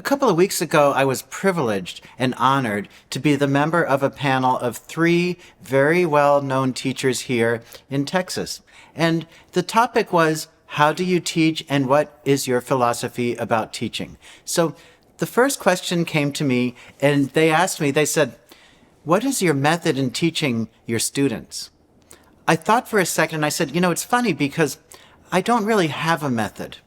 couple of weeks ago, I was privileged and honored to be the member of a panel of 3 very well-known teachers here in Texas. And the topic was, how do you teach and what is your philosophy about teaching? So the first question came to me and they asked me, they said, what is your method in teaching your students? I thought for a second and I said, it's funny because I don't really have a method.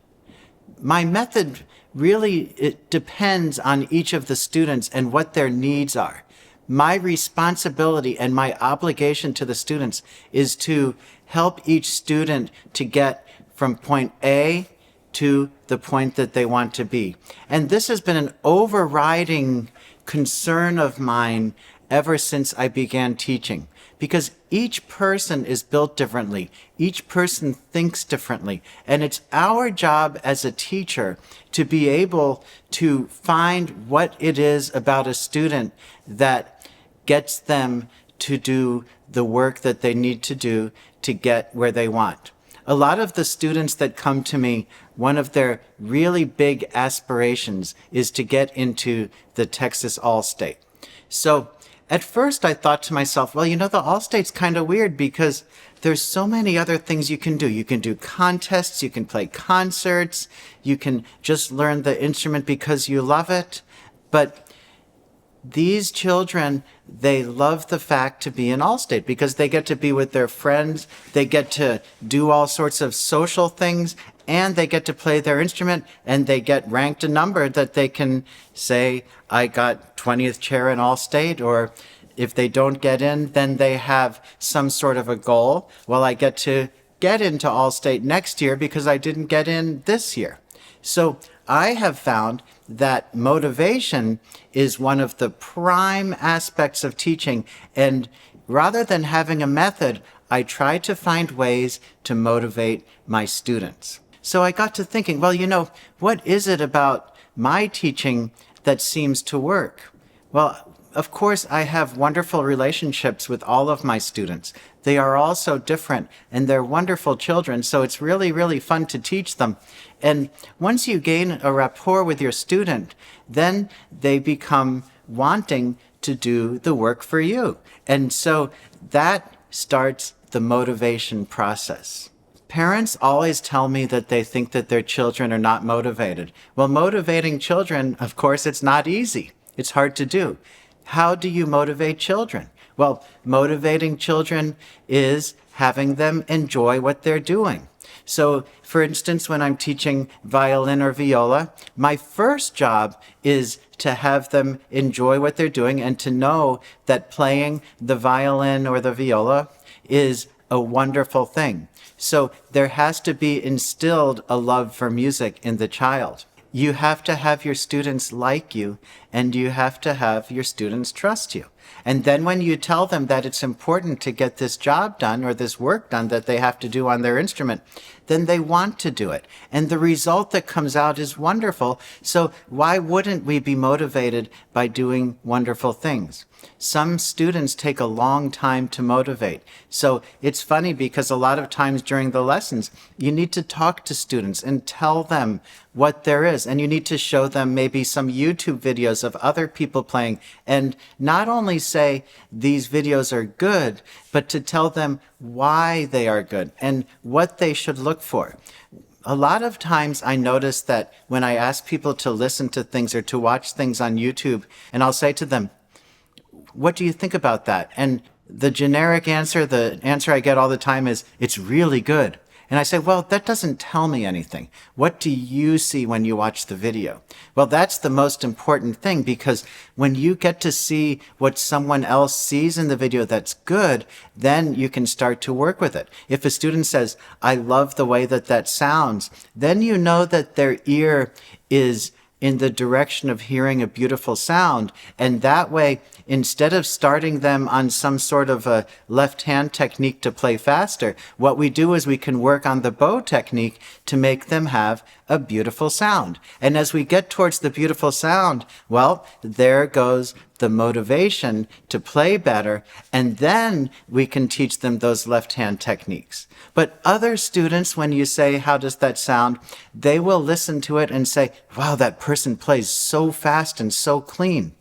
My method really, it depends on each of the students and what their needs are. My responsibility and my obligation to the students is to help each student to get from point A to the point that they want to be. And this has been an overriding concern of mine ever since I began teaching, because each person is built differently. Each person thinks differently. And it's our job as a teacher to be able to find what it is about a student that gets them to do the work that they need to do to get where they want. A lot of the students that come to me, one of their really big aspirations is to get into the Texas All-State. So at first I thought to myself, well, the All-State's kind of weird because there's so many other things you can do. You can do contests, you can play concerts, you can just learn the instrument because you love it. But these children, they love the fact to be in All-State because they get to be with their friends, they get to do all sorts of social things, and they get to play their instrument, and they get ranked a number that they can say, I got 20th chair in All-State, or if they don't get in, then they have some sort of a goal. Well, I get to get into All-State next year because I didn't get in this year. So I have found that motivation is one of the prime aspects of teaching. And rather than having a method, I try to find ways to motivate my students. So I got to thinking, well, what is it about my teaching that seems to work? Well, of course, I have wonderful relationships with all of my students. They are all so different, and they're wonderful children, so it's really, really fun to teach them. And once you gain a rapport with your student, then they become wanting to do the work for you. And so that starts the motivation process. Parents always tell me that they think that their children are not motivated. Well, motivating children, of course, it's not easy. It's hard to do. How do you motivate children? Well, motivating children is having them enjoy what they're doing. So, for instance, when I'm teaching violin or viola, my first job is to have them enjoy what they're doing and to know that playing the violin or the viola is a wonderful thing. So there has to be instilled a love for music in the child. You have to have your students like you, and you have to have your students trust you. And then when you tell them that it's important to get this job done or this work done that they have to do on their instrument, then they want to do it. And the result that comes out is wonderful. So why wouldn't we be motivated by doing wonderful things? Some students take a long time to motivate. So it's funny because a lot of times during the lessons, you need to talk to students and tell them what there is. And you need to show them maybe some YouTube videos of other people playing. And not only say these videos are good, but to tell them why they are good and what they should look for. A lot of times I notice that when I ask people to listen to things or to watch things on YouTube, and I'll say to them, what do you think about that? And the generic answer, the answer I get all the time is, it's really good. And I say, well, that doesn't tell me anything. What do you see when you watch the video? Well, that's the most important thing, because when you get to see what someone else sees in the video that's good, then you can start to work with it. If a student says, I love the way that that sounds, then you know that their ear is in the direction of hearing a beautiful sound. And that way, instead of starting them on some sort of a left-hand technique to play faster, what we do is we can work on the bow technique to make them have a beautiful sound. And as we get towards the beautiful sound, well, there goes the motivation to play better, and then we can teach them those left-hand techniques. But other students, when you say, how does that sound? They will listen to it and say, wow, that person plays so fast and so clean.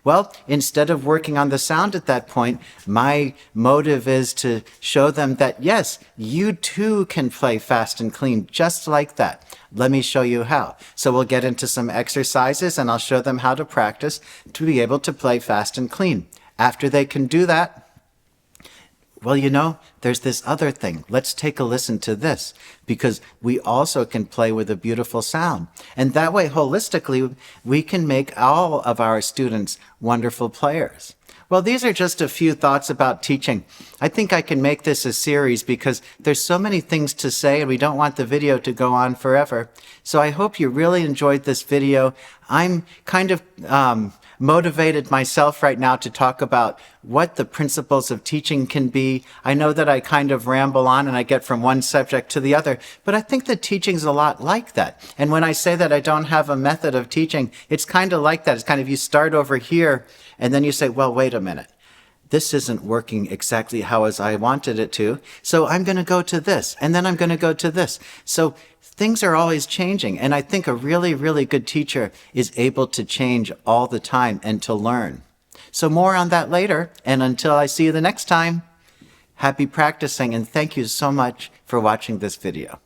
Well, instead of working on the sound at that point, my motive is to show them that, yes, you too can play fast and clean just like that. Let me show you how. So we'll get into some exercises and I'll show them how to practice to be able to play fast and clean. After they can do that, well, you know, there's this other thing. Let's take a listen to this, because we also can play with a beautiful sound. And that way, holistically, we can make all of our students wonderful players. Well, these are just a few thoughts about teaching. I think I can make this a series because there's so many things to say and we don't want the video to go on forever. So I hope you really enjoyed this video. I'm kind of motivated myself right now to talk about what the principles of teaching can be. I know that I kind of ramble on and I get from one subject to the other, but I think that teaching's a lot like that. And when I say that I don't have a method of teaching, it's kind of like that. It's kind of you start over here and then you say, well, wait a minute. This isn't working exactly how as I wanted it to, so I'm going to go to this, and then I'm going to go to this. So things are always changing, and I think a really, really good teacher is able to change all the time and to learn. So more on that later, and until I see you the next time, happy practicing, and thank you so much for watching this video.